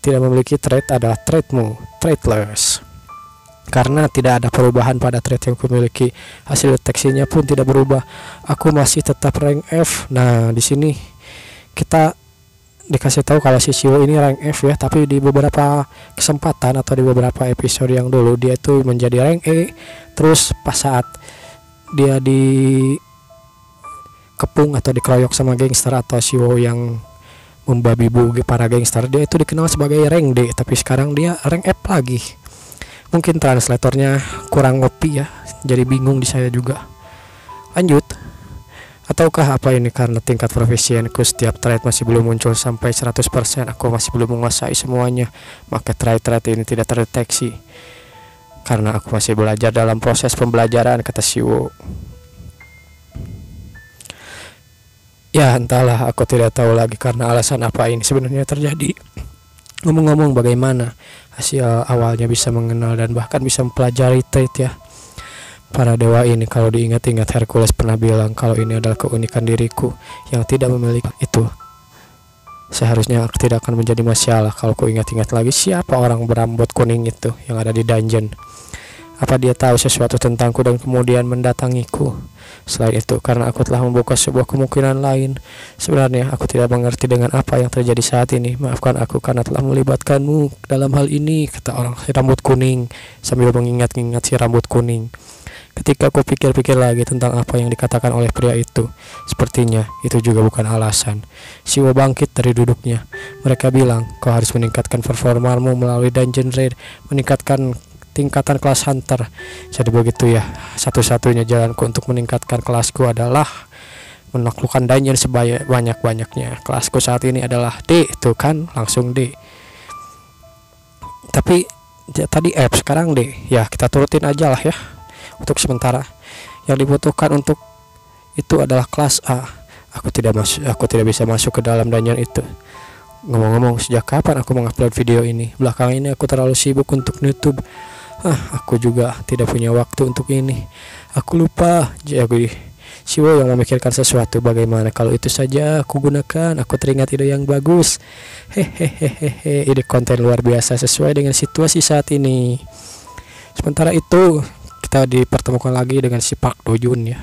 tidak memiliki trait adalah traitmu, traitless. Karena tidak ada perubahan pada trait yang kumiliki, hasil deteksinya pun tidak berubah. Aku masih tetap rank F. Nah, di sini kita dikasih tahu kalau si Shiwo ini rank F ya, tapi di beberapa kesempatan atau di beberapa episode yang dulu dia itu menjadi rank E. Terus pas saat dia dikepung atau dikeroyok sama gangster atau Shiwo yang membabi bu para gangster, dia itu dikenal sebagai rank D, tapi sekarang dia rank F lagi. Mungkin translatornya kurang ngopi ya, jadi bingung di saya juga. Lanjut. Ataukah apa ini karena tingkat profesienku setiap trait masih belum muncul sampai 100%, aku masih belum menguasai semuanya, maka trait-trait ini tidak terdeteksi. Karena aku masih belajar dalam proses pembelajaran, kata Shiwo. Ya entahlah, aku tidak tahu lagi karena alasan apa ini sebenarnya terjadi. Ngomong-ngomong, bagaimana hasil awalnya bisa mengenal dan bahkan bisa mempelajari trait ya? Para dewa ini, kalau diingat-ingat, Hercules pernah bilang kalau ini adalah keunikan diriku yang tidak memiliki itu. Seharusnya tidak akan menjadi masalah kalau ku ingat-ingat lagi siapa orang berambut kuning itu yang ada di dungeon. Apa dia tahu sesuatu tentangku dan kemudian mendatangiku? Selain itu, karena aku telah membuka sebuah kemungkinan lain. Sebenarnya aku tidak mengerti dengan apa yang terjadi saat ini. Maafkan aku karena telah melibatkanmu dalam hal ini, kata orang si rambut kuning sambil mengingat-ingat si rambut kuning. Ketika aku pikir-pikir lagi tentang apa yang dikatakan oleh pria itu, sepertinya itu juga bukan alasan. Shiwo bangkit dari duduknya. Mereka bilang, kau harus meningkatkan performamu melalui dungeon raid, meningkatkan tingkatan kelas hunter. Jadi begitu ya, satu-satunya jalanku untuk meningkatkan kelasku adalah menaklukkan dungeon sebanyak-banyaknya. Kelasku saat ini adalah D, tuh kan, langsung D. Tapi ya, tadi F, sekarang D. Ya kita turutin aja lah ya untuk sementara. Yang dibutuhkan untuk itu adalah kelas A. Aku tidak bisa masuk ke dalam dungeon itu. Ngomong-ngomong, sejak kapan aku mengupload video ini? Belakangan ini aku terlalu sibuk untuk YouTube. Aku juga tidak punya waktu untuk ini. Aku lupa. Jadi Shiwo yang memikirkan sesuatu. Bagaimana kalau itu saja aku gunakan? Aku teringat ide yang bagus. Hehehehe, ide konten luar biasa sesuai dengan situasi saat ini. Sementara itu kita dipertemukan lagi dengan si Park Do Jun ya.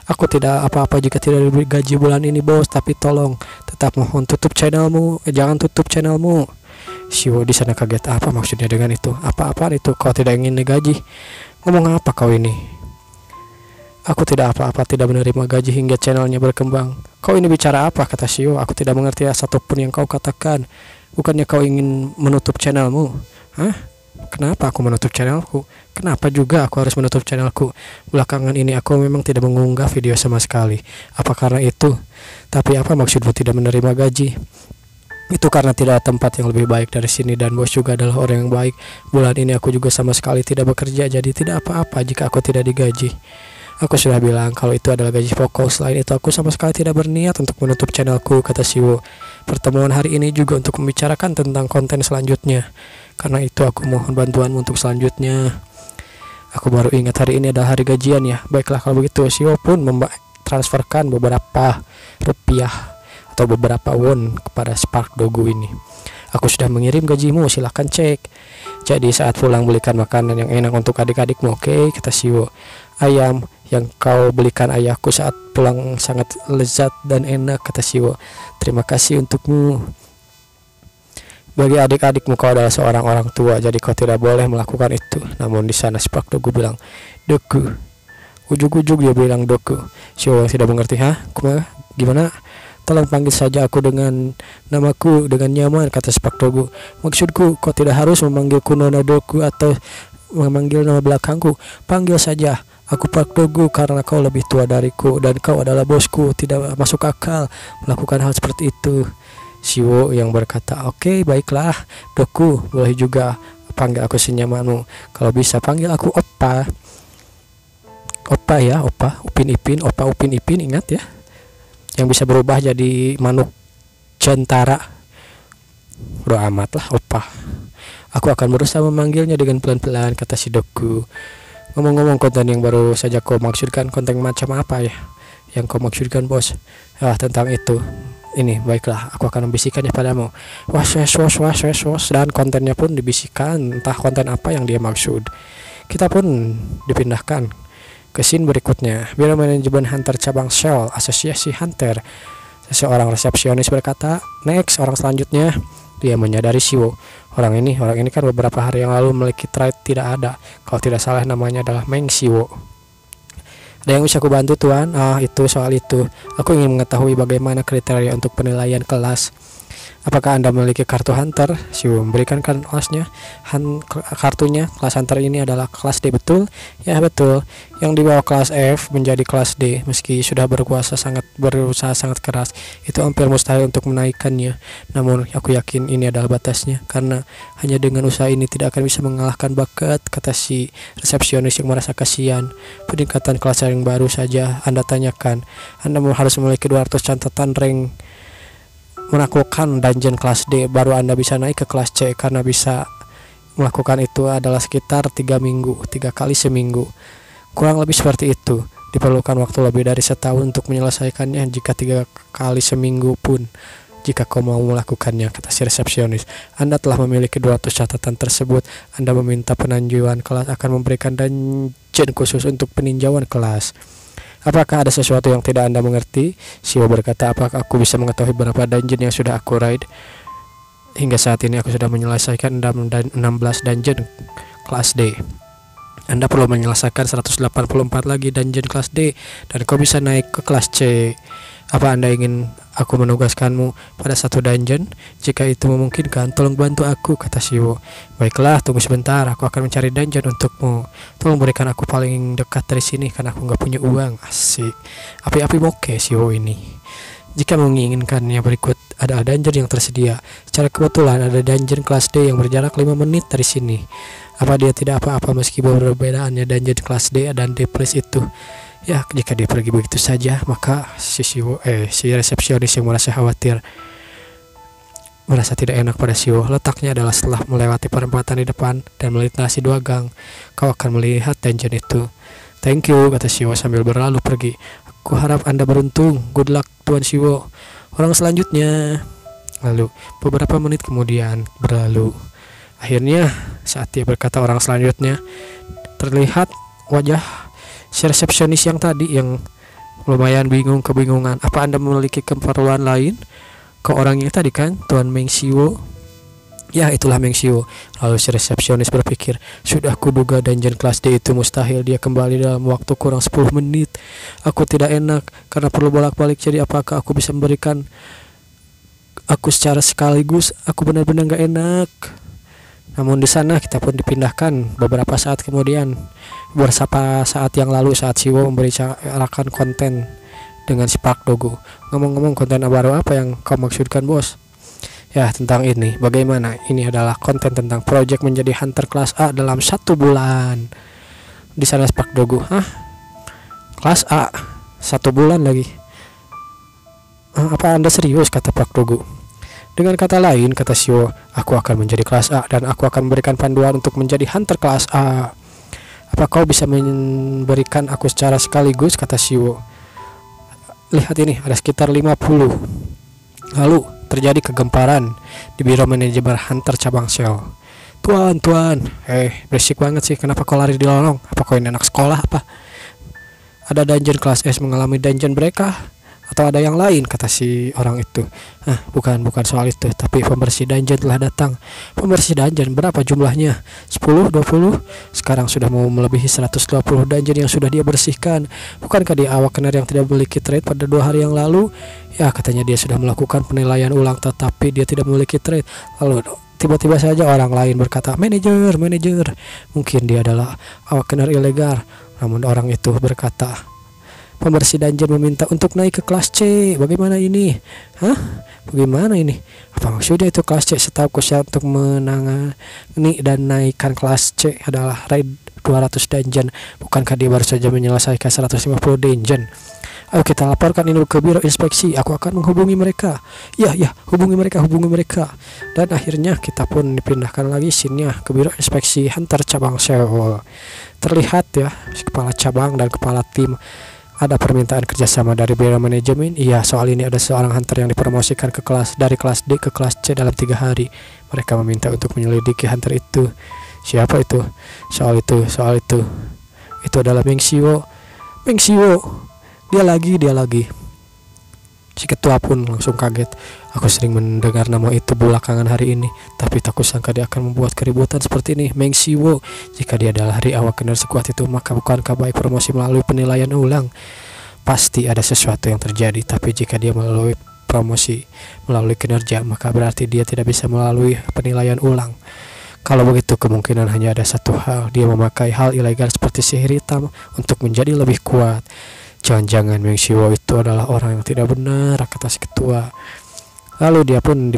Aku tidak apa-apa jika tidak diberi gaji bulan ini bos, tapi tolong tetap mohon tutup channelmu. Jangan tutup channelmu. Shiwo di sana kaget, apa maksudnya dengan itu? Apa-apaan itu? Kau tidak ingin digaji? Ngomong apa kau ini? Aku tidak apa-apa, tidak menerima gaji hingga channelnya berkembang. Kau ini bicara apa? Kata Shiwo. Aku tidak mengerti satupun yang kau katakan. Bukannya kau ingin menutup channelmu? Hah? Kenapa aku menutup channelku? Kenapa juga aku harus menutup channelku? Belakangan ini aku memang tidak mengunggah video sama sekali. Apa karena itu? Tapi apa maksudmu tidak menerima gaji? Itu karena tidak ada tempat yang lebih baik dari sini dan bos juga adalah orang yang baik. Bulan ini aku juga sama sekali tidak bekerja, jadi tidak apa-apa jika aku tidak digaji. Aku sudah bilang kalau itu adalah gaji pokok. Selain itu aku sama sekali tidak berniat untuk menutup channelku, kata Shiwo. Pertemuan hari ini juga untuk membicarakan tentang konten selanjutnya. Karena itu aku mohon bantuanmu untuk selanjutnya. Aku baru ingat hari ini adalah hari gajian ya. Baiklah kalau begitu. Shiwo pun transferkan beberapa rupiah atau beberapa won kepada Spark Dogu ini. Aku sudah mengirim gajimu, silahkan cek. Jadi saat pulang belikan makanan yang enak untuk adik-adikmu, oke? Kata Shiwo. Ayam yang kau belikan ayahku saat pulang sangat lezat dan enak, kata Shiwo. Terima kasih untukmu. Bagi adik-adikmu kau adalah seorang orang tua, jadi kau tidak boleh melakukan itu. Namun di sana Spark Dogu bilang, Doku. Ujuk-ujuk dia bilang Doku. Shiwo yang tidak mengerti, gimana? Tolong panggil saja aku dengan namaku dengan nyaman, kata Spark Dogu. Maksudku, kau tidak harus memanggilku Nona Doku atau memanggil nama belakangku. Panggil saja aku Park Dogu karena kau lebih tua dariku dan kau adalah bosku. Tidak masuk akal melakukan hal seperti itu. Shiwo yang berkata, oke, baiklah Doku, boleh juga panggil aku senyamanmu. Kalau bisa panggil aku Oppa. Oppa ya, Oppa, Upin Ipin, Oppa Upin Ipin, ingat ya. Yang bisa berubah jadi manuk jantara. Bro amat lah Oppa. Aku akan berusaha memanggilnya dengan pelan-pelan, kata si Doku. Ngomong-ngomong, konten yang baru saja kau maksudkan konten macam apa ya yang kau maksudkan bos? Tentang itu ini, baiklah, aku akan membisikkannya padamu. Was was was was was was, dan kontennya pun dibisikkan, entah konten apa yang dia maksud. Kita pun dipindahkan ke scene berikutnya. Biro manajemen Hunter cabang Shell, asosiasi Hunter. Seseorang resepsionis berkata, next, orang selanjutnya. Dia menyadari Siwo. Orang ini kan beberapa hari yang lalu memiliki trait tidak ada. Kalau tidak salah namanya adalah Meng Siwo. Ada yang bisa aku bantu, Tuan? Itu soal itu. Aku ingin mengetahui bagaimana kriteria untuk penilaian kelas. Apakah Anda memiliki kartu Hunter? Siwo memberikan kelasnya. Kartunya, kelas Hunter ini adalah kelas D, betul? Ya, betul. Yang di bawah kelas F menjadi kelas D. Meski sudah berusaha sangat keras, itu hampir mustahil untuk menaikkannya. Namun, aku yakin ini adalah batasnya, karena hanya dengan usaha ini tidak akan bisa mengalahkan bakat, kata si resepsionis yang merasa kasihan. Peningkatan kelas yang baru saja Anda tanyakan. Anda harus memiliki 200 catatan rank menaklukkan dungeon kelas D, baru Anda bisa naik ke kelas C. Karena bisa melakukan itu adalah sekitar 3 kali seminggu, kurang lebih seperti itu. Diperlukan waktu lebih dari setahun untuk menyelesaikannya, jika 3 kali seminggu pun jika kau mau melakukannya, kata si resepsionis. Anda telah memiliki 200 catatan tersebut. Anda meminta penanjuan kelas akan memberikan dungeon khusus untuk peninjauan kelas. Apakah ada sesuatu yang tidak Anda mengerti? Siwo berkata, apakah aku bisa mengetahui berapa dungeon yang sudah aku raid? Hingga saat ini aku sudah menyelesaikan 16 dungeon kelas D. Anda perlu menyelesaikan 184 lagi dungeon kelas D, dan kau bisa naik ke kelas C. Apa Anda ingin aku menugaskanmu pada satu dungeon? Jika itu memungkinkan, tolong bantu aku, kata Siwo. Baiklah, tunggu sebentar, aku akan mencari dungeon untukmu. Tolong berikan aku paling dekat dari sini, karena aku nggak punya uang. Asik, api-api moke Siwo ini. Jika menginginkannya, berikut ada dungeon yang tersedia. Secara kebetulan ada dungeon kelas D yang berjarak 5 menit dari sini. Apa dia tidak apa-apa meski perbedaannya dungeon kelas D dan D plus itu? Ya, jika dia pergi begitu saja, maka si resepsionis yang merasa khawatir, merasa tidak enak pada Siwo. Letaknya adalah setelah melewati perempatan di depan dan melintasi 2 gang. Kau akan melihat dungeon itu. Thank you, kata Siwo sambil berlalu pergi. Aku harap Anda beruntung. Good luck, Tuan Siwo. Orang selanjutnya. Lalu beberapa menit kemudian berlalu. Akhirnya saat dia berkata orang selanjutnya, terlihat wajah si resepsionis yang tadi yang lumayan kebingungan. Apa Anda memiliki keperluan lain? Ke orangnya tadi kan, Tuan Meng Siwo. Ya, itulah Meng Siwo. Lalu si resepsionis berpikir, sudah kuduga dungeon kelas D itu mustahil dia kembali dalam waktu kurang 10 menit. Aku tidak enak karena perlu bolak-balik. Jadi apakah aku bisa memberikan aku secara sekaligus? Aku benar-benar gak enak. Namun di sana kita pun dipindahkan beberapa saat kemudian, beberapa saat yang lalu, saat Siwo membicarakan konten dengan si Park Dogo. Ngomong-ngomong, konten baru apa yang kau maksudkan, bos? Ya, tentang ini. Bagaimana? Ini adalah konten tentang project menjadi hunter kelas A dalam 1 bulan. Di sana Park Dogo, kelas A 1 bulan lagi? Apa Anda serius, kata Park Dogo. Dengan kata lain, kata Siwo, aku akan menjadi kelas A dan aku akan memberikan panduan untuk menjadi hunter kelas A. Apa kau bisa memberikan aku secara sekaligus, kata Siwo. Lihat ini, ada sekitar 50. Lalu terjadi kegemparan di biro manajemen hunter cabang Shell. Tuan, berisik banget sih, kenapa kau lari di lorong? Apa kau ini anak sekolah apa? Ada dungeon kelas S mengalami dungeon mereka? Atau ada yang lain, kata si orang itu. Bukan soal itu, tapi pembersih dungeon telah datang. Pembersih dungeon, berapa jumlahnya? 10, 20? Sekarang sudah mau melebihi 120 dungeon yang sudah dia bersihkan. Bukankah dia awakener yang tidak memiliki trait pada 2 hari yang lalu? Ya, katanya dia sudah melakukan penilaian ulang, tetapi dia tidak memiliki trait. Lalu tiba-tiba saja orang lain berkata, manajer. Mungkin dia adalah awakener ilegal. Namun orang itu berkata, pembersih dungeon meminta untuk naik ke kelas C. Bagaimana ini? Bagaimana ini? Apa maksudnya itu kelas C? Setahu saya untuk menangani dan naikkan kelas C adalah raid 200 dungeon. Bukankah dia baru saja menyelesaikan 150 dungeon? Ayo kita laporkan ini ke biro inspeksi. Aku akan menghubungi mereka. Ya, hubungi mereka. Dan akhirnya kita pun dipindahkan lagi sini ke biro inspeksi hunter cabang Shell. Terlihat ya, kepala cabang dan kepala tim Ada permintaan kerjasama dari biro manajemen. Iya, soal ini ada seorang hunter yang dipromosikan ke kelas dari kelas D ke kelas C dalam 3 hari. Mereka meminta untuk menyelidiki hunter itu. Siapa itu? Soal itu. Itu adalah Meng Siwo. Dia lagi. Si ketua pun langsung kaget. Aku sering mendengar nama itu belakangan hari ini, tapi tak kusangka dia akan membuat keributan seperti ini. Meng Siwo, jika dia adalah hari awal kenal sekuat itu, maka bukankah baik promosi melalui penilaian ulang? Pasti ada sesuatu yang terjadi, tapi jika dia melalui promosi melalui kinerja, maka berarti dia tidak bisa melalui penilaian ulang. Kalau begitu, kemungkinan hanya ada satu hal, dia memakai hal ilegal seperti sihir hitam untuk menjadi lebih kuat. Jangan-jangan Meng Siwo itu adalah orang yang tidak benar, kata si ketua. Lalu dia pun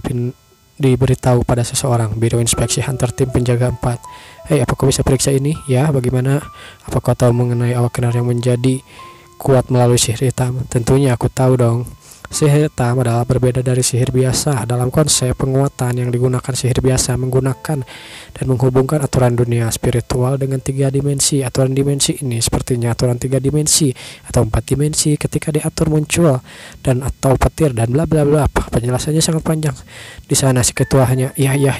diberitahu pada seseorang, biro inspeksi hunter tim penjaga 4. Hei, apa kau bisa periksa ini? Ya, bagaimana? Apa kau tahu mengenai awak kenar yang menjadi kuat melalui sihir hitam? Tentunya aku tahu dong. Sihir hitam adalah berbeda dari sihir biasa. Dalam konsep penguatan yang digunakan, sihir biasa menggunakan dan menghubungkan aturan dunia spiritual dengan 3 dimensi. Aturan dimensi ini sepertinya aturan 3 dimensi atau 4 dimensi ketika diatur muncul dan atau petir dan bla bla bla. Penjelasannya sangat panjang. Di sana si ketua hanya ya.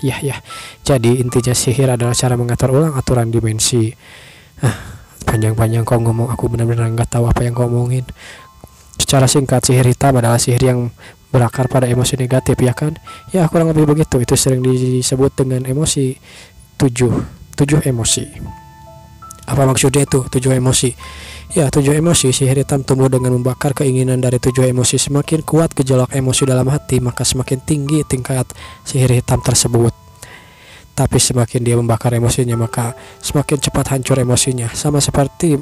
Jadi intinya sihir adalah cara mengatur ulang aturan dimensi. Panjang-panjang kau ngomong, aku benar-benar nggak tahu apa yang kau omongin. Secara singkat, sihir hitam adalah sihir yang berakar pada emosi negatif, ya kan? Ya, kurang lebih begitu. Itu sering disebut dengan emosi 7 emosi. Apa maksudnya itu 7 emosi? Ya, 7 emosi. Sihir hitam tumbuh dengan membakar keinginan dari 7 emosi. Semakin kuat gejolak emosi dalam hati, maka semakin tinggi tingkat sihir hitam tersebut. Tapi semakin dia membakar emosinya, maka semakin cepat hancur emosinya. Sama seperti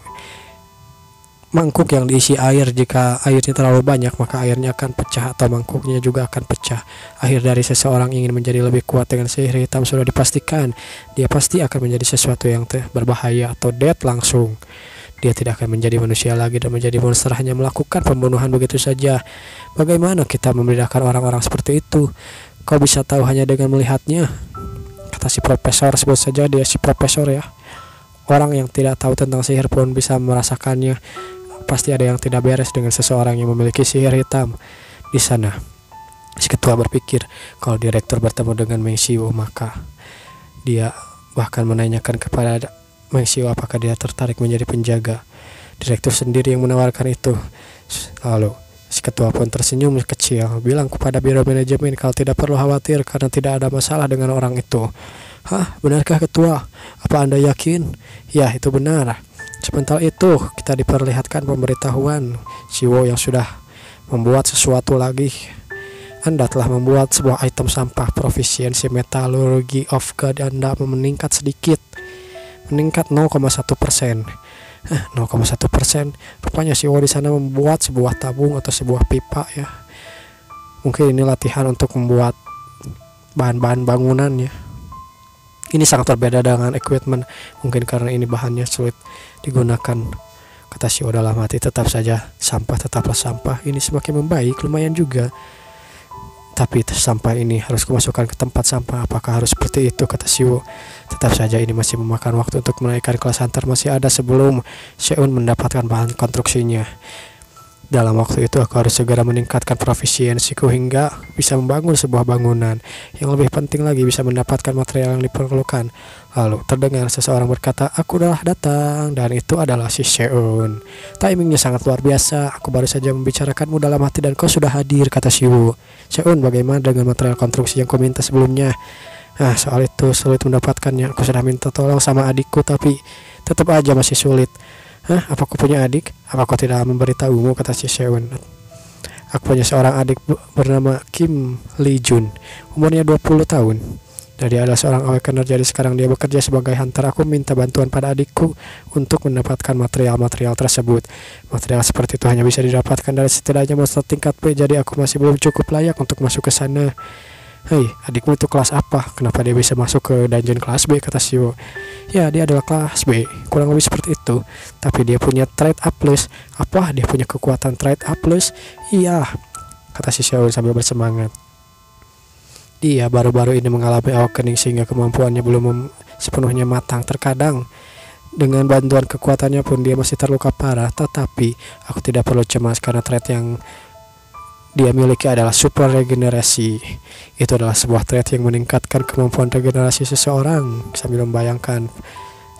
mangkuk yang diisi air, jika airnya terlalu banyak maka airnya akan pecah atau mangkuknya juga akan pecah. Akhir dari seseorang ingin menjadi lebih kuat dengan sihir hitam sudah dipastikan dia pasti akan menjadi sesuatu yang berbahaya atau dead langsung. Dia tidak akan menjadi manusia lagi dan menjadi monster, hanya melakukan pembunuhan begitu saja. Bagaimana kita membedakan orang-orang seperti itu? Kau bisa tahu hanya dengan melihatnya, kata si profesor. Sebut saja dia si profesor ya. Orang yang tidak tahu tentang sihir pun bisa merasakannya. Pasti ada yang tidak beres dengan seseorang yang memiliki sihir hitam. Di sana, si ketua berpikir kalau direktur bertemu dengan Meng Siwo, maka dia bahkan menanyakan kepada Meng Siwo apakah dia tertarik menjadi penjaga. Direktur sendiri yang menawarkan itu. Lalu si ketua pun tersenyum kecil, bilang kepada biro manajemen kalau tidak perlu khawatir karena tidak ada masalah dengan orang itu. Hah, benarkah ketua? Apa Anda yakin? Ya, itu benar. Sebentar itu kita diperlihatkan pemberitahuan Siwo yang sudah membuat sesuatu lagi. Anda telah membuat sebuah item sampah. Profisiensi metalurgi of God Anda meningkat sedikit, meningkat 0,1%. 0,1%. Rupanya Siwo di sana membuat sebuah tabung atau sebuah pipa ya. Mungkin ini latihan untuk membuat bahan-bahan bangunan ya. Ini sangat berbeda dengan equipment. Mungkin karena ini bahannya sulit digunakan, kata Siwo dalam hati. Tetap saja sampah tetaplah sampah. Ini semakin membaik, lumayan juga. Tapi sampah ini harus kumasukkan ke tempat sampah. Apakah harus seperti itu, kata Siwo. Tetap saja ini masih memakan waktu untuk menaikkan kelas hunter. Masih ada sebelum Seun mendapatkan bahan konstruksinya. Dalam waktu itu aku harus segera meningkatkan profisiensiku hingga bisa membangun sebuah bangunan. Yang lebih penting lagi, bisa mendapatkan material yang diperlukan. Lalu terdengar seseorang berkata, aku telah datang, dan itu adalah si Seun. Timingnya sangat luar biasa. Aku baru saja membicarakanmu dalam hati dan kau sudah hadir, kata Siwo. Seun, bagaimana dengan material konstruksi yang kau minta sebelumnya? Soal itu sulit mendapatkannya. Aku sudah minta tolong sama adikku tapi tetap aja masih sulit. Apa kau punya adik? Apa kau tidak memberitahumu, kata si Seun. Aku punya seorang adik bernama Kim Lee Jun. Umurnya 20 tahun. Dan dia adalah seorang awakener, jadi sekarang dia bekerja sebagai hunter. Aku minta bantuan pada adikku untuk mendapatkan material-material tersebut. Material seperti itu hanya bisa didapatkan dari setidaknya monster tingkat B, jadi aku masih belum cukup layak untuk masuk ke sana. Hei, adikmu itu kelas apa? Kenapa dia bisa masuk ke dungeon kelas B, kata Siwo. Ya, dia adalah kelas B, kurang lebih seperti itu. Tapi dia punya trade A+. Apa? Dia punya kekuatan trade A+? Iya, kata si Seun sambil bersemangat. Dia baru-baru ini mengalami awakening sehingga kemampuannya belum sepenuhnya matang. Terkadang Dengan bantuan kekuatannya pun dia masih terluka parah, tetapi aku tidak perlu cemas karena trait yang dia miliki adalah super regenerasi. Itu adalah sebuah trait yang meningkatkan kemampuan regenerasi seseorang. Sambil membayangkan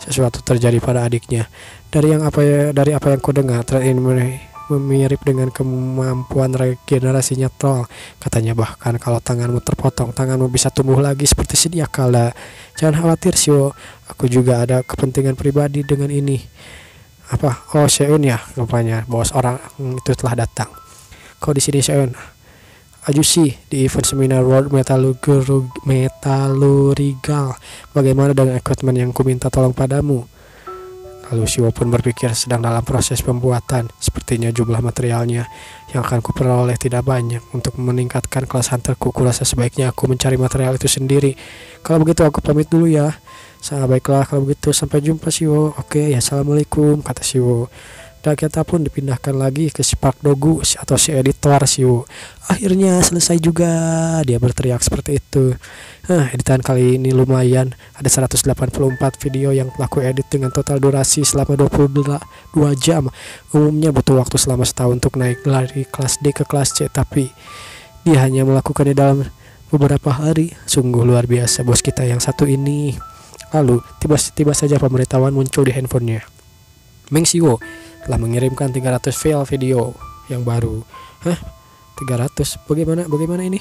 sesuatu terjadi pada adiknya. Dari apa yang ku dengar, trait ini mirip dengan kemampuan regenerasinya troll. Katanya bahkan kalau tanganmu terpotong, tanganmu bisa tumbuh lagi seperti sedia kala. Jangan khawatir Shio, aku juga ada kepentingan pribadi dengan ini. Apa? Oh, Seun ya, rupanya bos orang itu telah datang. Kau di sini Seun? Ajushi di event seminar World Metallurgical. Bagaimana dengan equipment yang kuminta tolong padamu? Lalu Shio pun berpikir sedang dalam proses pembuatan. Sepertinya jumlah materialnya yang akan kuperoleh tidak banyak. Untuk meningkatkan kelas hunterku, kurasa sebaiknya aku mencari material itu sendiri. Kalau begitu aku pamit dulu ya. Baiklah kalau begitu, sampai jumpa Shio. Oke ya, assalamualaikum, kata Shio. Dan kita pun dipindahkan lagi ke si Park Dogu atau si editor Shio. Akhirnya selesai juga, dia berteriak seperti itu. Editan kali ini lumayan. Ada 184 video yang telah ku edit dengan total durasi selama 22 jam. Umumnya butuh waktu selama setahun untuk naik dari kelas D ke kelas C, tapi dia hanya melakukannya dalam beberapa hari. Sungguh luar biasa bos kita yang satu ini. Lalu tiba-tiba saja pemberitahuan muncul di handphonenya. Meng Shio telah mengirimkan 300 file video yang baru. 300? Bagaimana ini?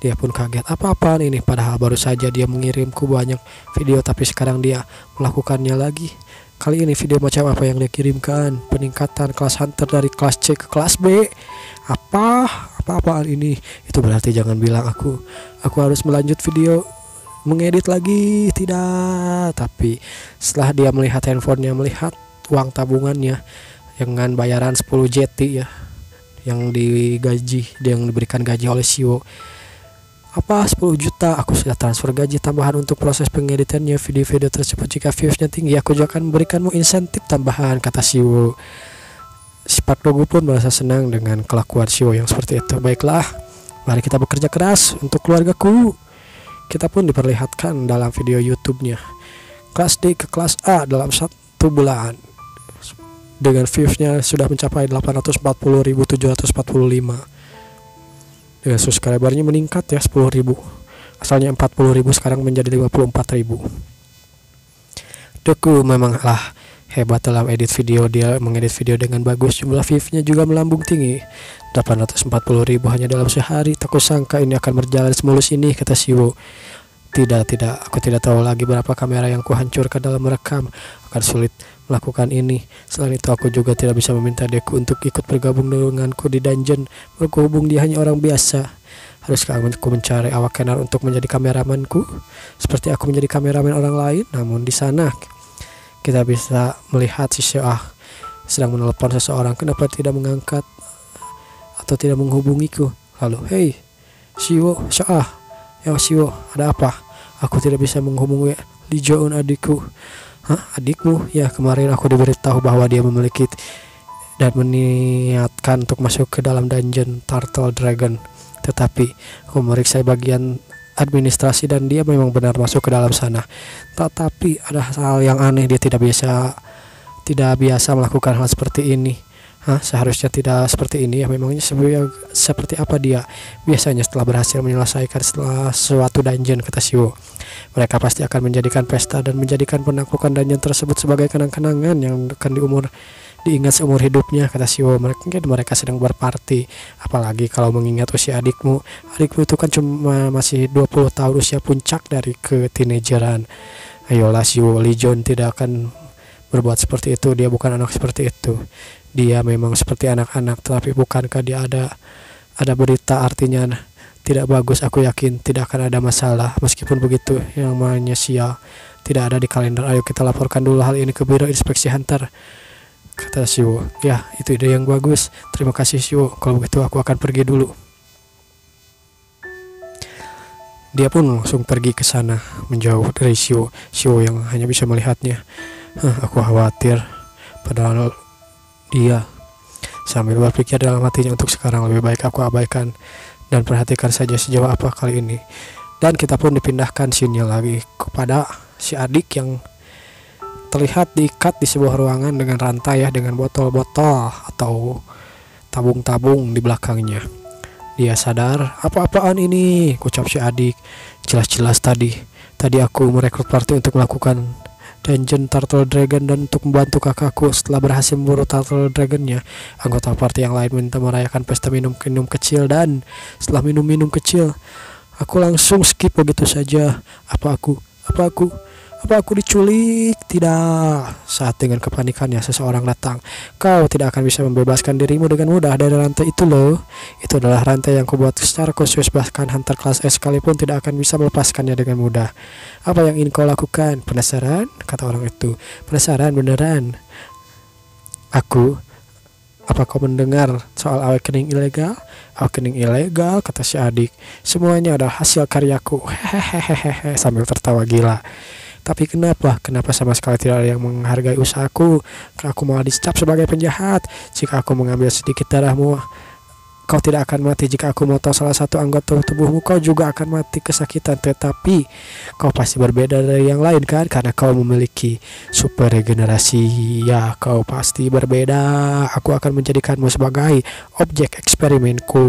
Dia pun kaget. Apa-apaan ini? Padahal baru saja dia mengirimku banyak video, tapi sekarang dia melakukannya lagi. Kali ini video macam apa yang dia kirimkan? Peningkatan kelas hunter dari kelas C ke kelas B. Apa-apaan ini? Itu berarti jangan bilang aku harus melanjut video mengedit lagi. Tidak. Tapi setelah dia melihat handphonenya, melihat uang tabungannya dengan bayaran 10 JT ya, yang diberikan gaji oleh Shio. 10 juta, aku sudah transfer gaji tambahan untuk proses pengeditannya video-video tersebut. Jika viewsnya tinggi, aku juga akan memberikanmu insentif tambahan, kata Shio. Si Park Dogu pun merasa senang dengan kelakuan Shio yang seperti itu. Baiklah, mari kita bekerja keras untuk keluargaku. Kita pun diperlihatkan dalam video YouTube-nya kelas D ke kelas A dalam 1 bulan. Dengan viewsnya sudah mencapai 840.745. Dengan subscribernya meningkat ya 10.000. Asalnya 40.000 sekarang menjadi 54.000. Dogu memanglah hebat dalam edit video. Dia mengedit video dengan bagus. Jumlah viewsnya juga melambung tinggi, 840.000 hanya dalam sehari. Tak kusangka ini akan berjalan semulus ini, kata Shio. Tidak, aku tidak tahu lagi berapa kamera yang kuhancurkan dalam merekam. Akan sulit melakukan ini. Selain itu aku juga tidak bisa meminta Deku untuk ikut bergabung denganku di dungeon. Berhubung dia hanya orang biasa. Haruskah aku mencari awak kenar untuk menjadi kameramanku, seperti aku menjadi kameramen orang lain? Namun di sana kita bisa melihat si Shio sedang menelepon seseorang. Kenapa tidak mengangkat atau tidak menghubungiku? Lalu, hey Shio, ya Shio, ada apa? Aku tidak bisa menghubungi Lee Joon, adikku. Adikmu? Ya, kemarin aku diberitahu bahwa dia memiliki dan meniatkan untuk masuk ke dalam dungeon Turtle Dragon. Tetapi aku memeriksa bagian administrasi dan dia memang benar masuk ke dalam sana. Tetapi ada hal yang aneh, dia tidak biasa melakukan hal seperti ini. Seharusnya tidak seperti ini ya. Memangnya seperti apa dia biasanya setelah berhasil menyelesaikan suatu dungeon, kata Shio. Mereka pasti akan menjadikan pesta dan menjadikan penaklukan dungeon tersebut sebagai kenang-kenangan yang akan diingat seumur hidupnya, kata Shio. Mereka sedang berparti. Apalagi kalau mengingat usia adikmu itu kan cuma masih 20 tahun, usia puncak dari keteenageran. Ayolah Shio, Lee Joon tidak akan berbuat seperti itu. Dia bukan anak seperti itu. Dia memang seperti anak-anak, tetapi bukankah dia ada berita artinya tidak bagus? Aku yakin tidak akan ada masalah. Meskipun begitu, yang namanya sial tidak ada di kalender. Ayo kita laporkan dulu hal ini ke Biro Inspeksi Hunter, kata Shio. Ya, itu ide yang bagus. Terima kasih Shio. Kalau begitu aku akan pergi dulu. Dia pun langsung pergi ke sana, menjauh dari Shio yang hanya bisa melihatnya. Aku khawatir. Padahal dia sambil berpikir dalam hatinya, untuk sekarang lebih baik aku abaikan dan perhatikan saja sejauh apa kali ini. Dan kita pun dipindahkan scene-nya lagi kepada si adik yang terlihat diikat di sebuah ruangan dengan rantai ya, dengan botol-botol atau tabung-tabung di belakangnya. Dia sadar, apa-apaan ini, ucap si adik. Jelas-jelas tadi aku merekrut party untuk melakukan Dungeon Turtle Dragon dan untuk membantu kakakku. Setelah berhasil memburu Turtle Dragonnya, anggota party yang lain minta merayakan pesta minum-minum kecil, dan setelah minum-minum kecil, aku langsung skip begitu saja. Apa aku diculik? Tidak. Saat dengan kepanikannya seseorang datang. Kau tidak akan bisa membebaskan dirimu dengan mudah dari rantai itu loh. Itu adalah rantai yang kubuat secara khusus, bahkan hunter kelas S sekalipun tidak akan bisa melepaskannya dengan mudah. Apa yang ingin kau lakukan? Penasaran? Kata orang itu. Penasaran beneran? Apa kau mendengar soal awakening ilegal? Awakening ilegal, kata si adik. Semuanya adalah hasil karyaku. Hehehehe, sambil tertawa gila. Tapi kenapa sama sekali tidak ada yang menghargai usahaku? Aku malah dicap sebagai penjahat. Jika aku mengambil sedikit darahmu, kau tidak akan mati. Jika aku memotong salah satu anggota tubuhmu, kau juga akan mati kesakitan. Tetapi kau pasti berbeda dari yang lain kan? Karena kau memiliki super regenerasi. Ya, kau pasti berbeda. Aku akan menjadikanmu sebagai objek eksperimenku.